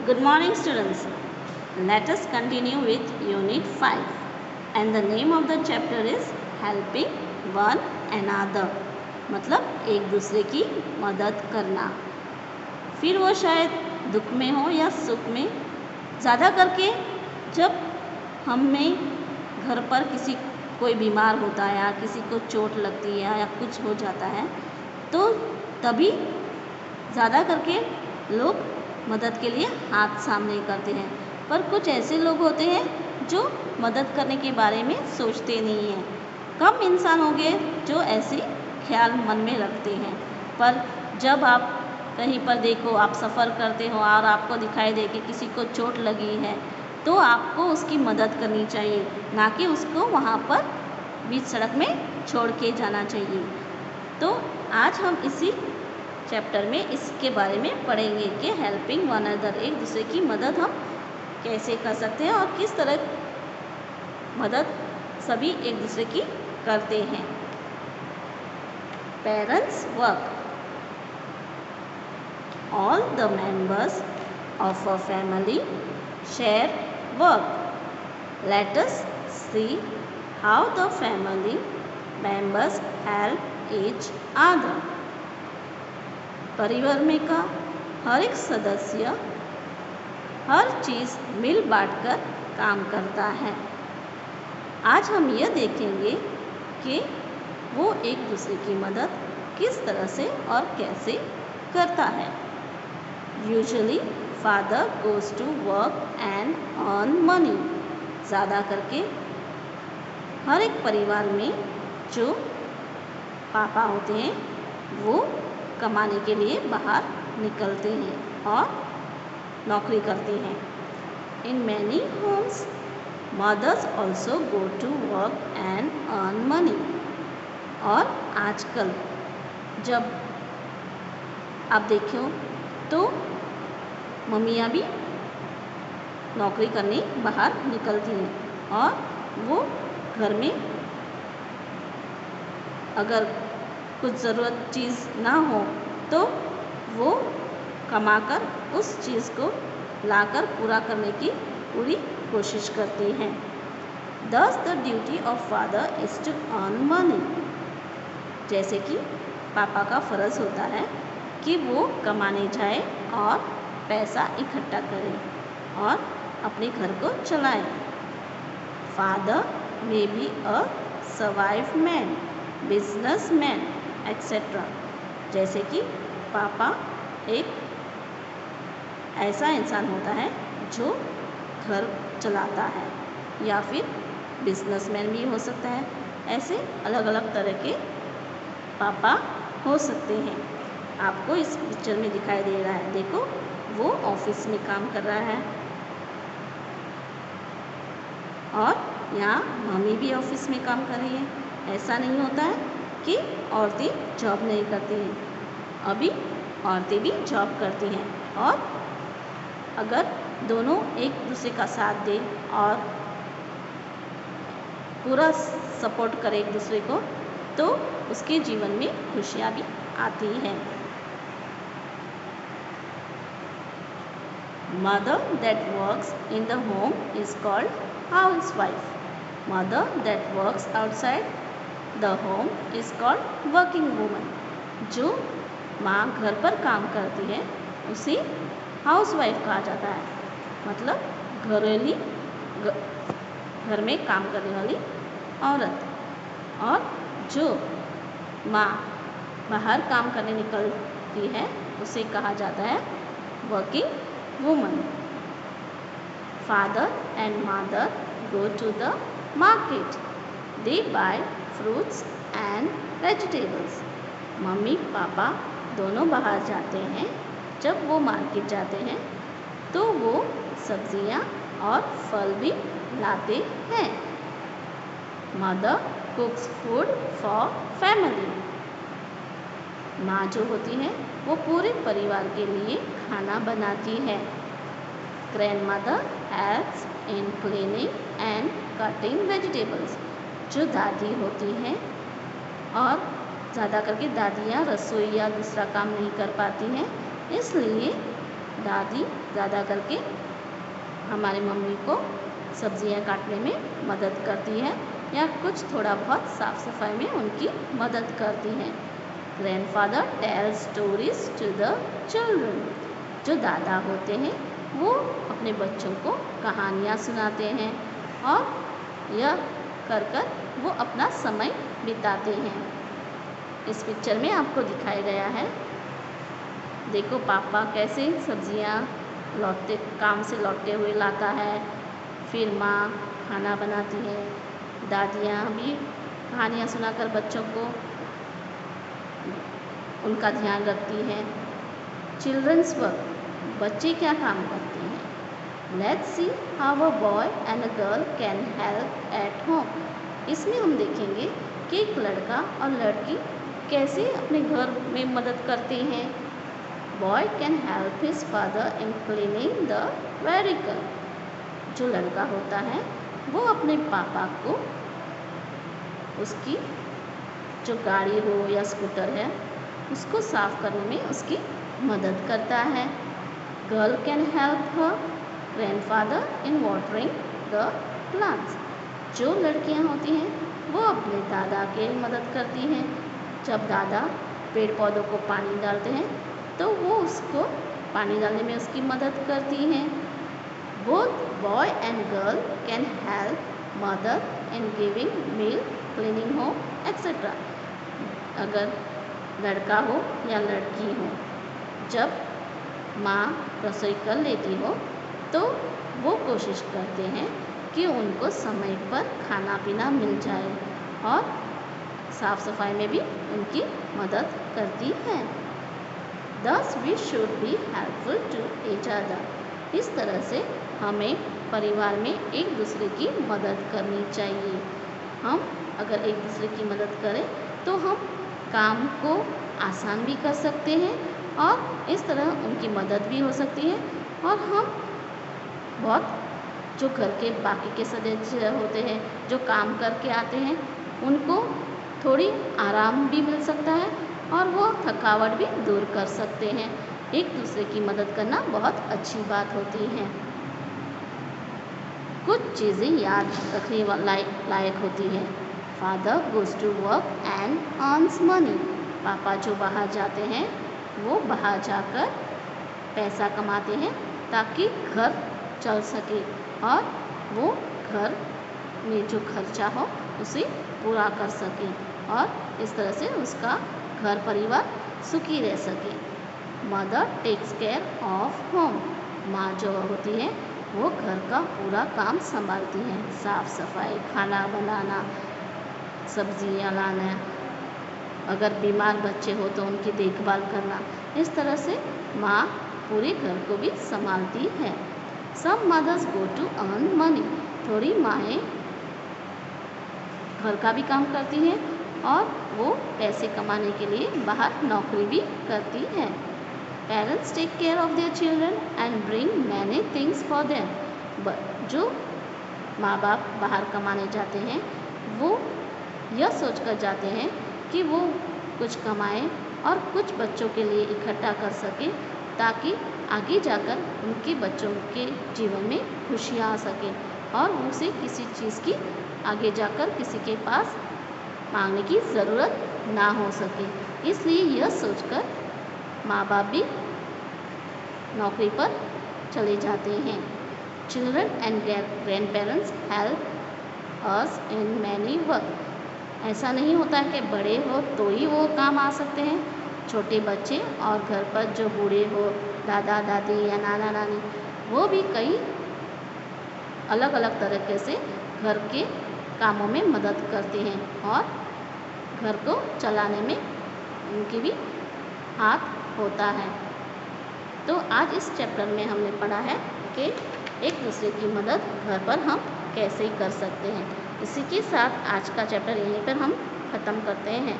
Good morning students. Let us continue with Unit 5 and the name of the chapter is Helping One Another. मतलब एक दूसरे की मदद करना, फिर वो शायद दुख में हो या सुख में। ज़्यादा करके जब हमें घर पर कोई बीमार होता है या किसी को चोट लगती है या कुछ हो जाता है तो तभी ज़्यादा करके लोग मदद के लिए हाथ सामने करते हैं। पर कुछ ऐसे लोग होते हैं जो मदद करने के बारे में सोचते नहीं हैं। कम इंसान होंगे जो ऐसे ख्याल मन में रखते हैं। पर जब आप कहीं पर देखो, आप सफ़र करते हो और आपको दिखाई दे कि किसी को चोट लगी है तो आपको उसकी मदद करनी चाहिए, ना कि उसको वहाँ पर बीच सड़क में छोड़ के जाना चाहिए। तो आज हम इसी चैप्टर में इसके बारे में पढ़ेंगे कि हेल्पिंग वन अदर, एक दूसरे की मदद हम कैसे कर सकते हैं और किस तरह मदद सभी एक दूसरे की करते हैं। Parents work. All the members of a family share work. Let us see how the family members help each other. परिवार में का हर एक सदस्य हर चीज़ मिल बांटकर काम करता है। आज हम यह देखेंगे कि वो एक दूसरे की मदद किस तरह से और कैसे करता है। Usually father goes to work and earn money. ज़्यादा करके हर एक परिवार में जो पापा होते हैं वो कमाने के लिए बाहर निकलते हैं और नौकरी करते हैं। In many homes mothers also go to work and earn money. और आजकल जब आप देखो तो मम्मियाँ भी नौकरी करने बाहर निकलती हैं और वो घर में अगर कुछ ज़रूरत चीज़ ना हो तो वो कमाकर उस चीज़ को लाकर पूरा करने की पूरी कोशिश करती हैं। Thus the duty of father is to earn money। जैसे कि पापा का फ़र्ज़ होता है कि वो कमाने जाए और पैसा इकट्ठा करे और अपने घर को चलाए। Father may be a survive man, businessman, etc। जैसे कि पापा एक ऐसा इंसान होता है जो घर चलाता है या फिर बिजनेसमैन भी हो सकता है। ऐसे अलग अलग तरह के पापा हो सकते हैं। आपको इस पिक्चर में दिखाई दे रहा है, देखो वो ऑफिस में काम कर रहा है और यहाँ मम्मी भी ऑफिस में काम कर रही है। ऐसा नहीं होता है कि औरतें जॉब नहीं करती हैं, अभी औरतें भी जॉब करती हैं। और अगर दोनों एक दूसरे का साथ दें और पूरा सपोर्ट करें एक दूसरे को तो उसके जीवन में खुशियाँ भी आती हैं। Mother that works in the home is called housewife. Mother that works outside the home is called working woman। जो माँ घर पर काम करती है उसे हाउसवाइफ कहा जाता है। मतलब घर में काम करने वाली औरत। और जो माँ बाहर काम करने निकलती है उसे कहा जाता है working woman. Father and mother go to the market. They buy fruits and vegetables. मम्मी पापा दोनों बाहर जाते हैं। जब वो मार्केट जाते हैं तो वो सब्जियां और फल भी लाते हैं। Mother कुक्स food for family. माँ जो होती है वो पूरे परिवार के लिए खाना बनाती है। Grandmother helps in cleaning and cutting vegetables. जो दादी होती हैं और ज़्यादा करके दादियाँ रसोई या दूसरा काम नहीं कर पाती हैं, इसलिए दादी ज़्यादा करके हमारी मम्मी को सब्जियां काटने में मदद करती है या कुछ थोड़ा बहुत साफ सफाई में उनकी मदद करती हैं। Grandfather tells stories to the children. जो दादा होते हैं वो अपने बच्चों को कहानियाँ सुनाते हैं और यह कर वो अपना समय बिताते हैं। इस पिक्चर में आपको दिखाया गया है, देखो पापा कैसे सब्जियां काम से लौटते हुए लाता है, फिर माँ खाना बनाती है, दादियाँ भी कहानियाँ सुनाकर बच्चों को उनका ध्यान रखती हैं। चिल्ड्रंस वर्क, बच्चे क्या काम करते हैं। Let's see how a boy and a girl can help at home. इसमें हम देखेंगे कि एक लड़का और लड़की कैसे अपने घर में मदद करते हैं। Boy can help his father in cleaning the vehicle. जो लड़का होता है वो अपने पापा को उसकी जो गाड़ी हो या स्कूटर है उसको साफ करने में उसकी मदद करता है। Girl can help her grandfather in watering the plants. जो लड़कियां होती हैं वो अपने दादा के मदद करती हैं। जब दादा पेड़ पौधों को पानी डालते हैं तो वो उसको पानी डालने में उसकी मदद करती हैं। Both boy and girl can help mother in giving milk, cleaning home etcetera. अगर लड़का हो या लड़की हो, जब माँ रसोई कर लेती हो तो वो कोशिश करते हैं कि उनको समय पर खाना पीना मिल जाए और साफ सफाई में भी उनकी मदद करती हैं। Thus we should be helpful to each other. इस तरह से हमें परिवार में एक दूसरे की मदद करनी चाहिए। हम अगर एक दूसरे की मदद करें तो हम काम को आसान भी कर सकते हैं और इस तरह उनकी मदद भी हो सकती है और हम बहुत जो घर के बाकी के सदस्य होते हैं जो काम करके आते हैं उनको थोड़ी आराम भी मिल सकता है और वो थकावट भी दूर कर सकते हैं। एक दूसरे की मदद करना बहुत अच्छी बात होती है। कुछ चीज़ें याद रखने लायक होती हैं। Father goes to work and earns money. पापा जो बाहर जाते हैं वो बाहर जाकर पैसा कमाते हैं ताकि घर चल सके और वो घर में जो खर्चा हो उसे पूरा कर सके और इस तरह से उसका घर परिवार सुखी रह सके। Mother takes care of home. माँ जो होती है वो घर का पूरा काम संभालती हैं, साफ सफाई, खाना बनाना, सब्जियाँ लाना, अगर बीमार बच्चे हो तो उनकी देखभाल करना। इस तरह से माँ पूरे घर को भी संभालती है। Some mothers go to earn money. थोड़ी माएँ घर का भी काम करती हैं और वो पैसे कमाने के लिए बाहर नौकरी भी करती हैं। Parents take care of their children and bring many things for them. जो माँ बाप बाहर कमाने जाते हैं वो यह सोचकर जाते हैं कि वो कुछ कमाएं और कुछ बच्चों के लिए इकट्ठा कर सकें ताकि आगे जाकर उनके बच्चों के जीवन में खुशियाँ आ सकें और उसे किसी चीज़ की आगे जाकर किसी के पास मांगने की ज़रूरत ना हो सके। इसलिए यह सोचकर माँ बाप भी नौकरी पर चले जाते हैं। Children and grand parents help us in many work. ऐसा नहीं होता कि बड़े हो तो ही वो काम आ सकते हैं। छोटे बच्चे और घर पर जो बूढ़े हो, दादा दादी या नाना नानी, वो भी कई अलग अलग तरीके से घर के कामों में मदद करते हैं और घर को चलाने में उनकी भी हाथ होता है। तो आज इस चैप्टर में हमने पढ़ा है कि एक दूसरे की मदद घर पर हम कैसे कर सकते हैं। इसी के साथ आज का चैप्टर यहीं पर हम ख़त्म करते हैं।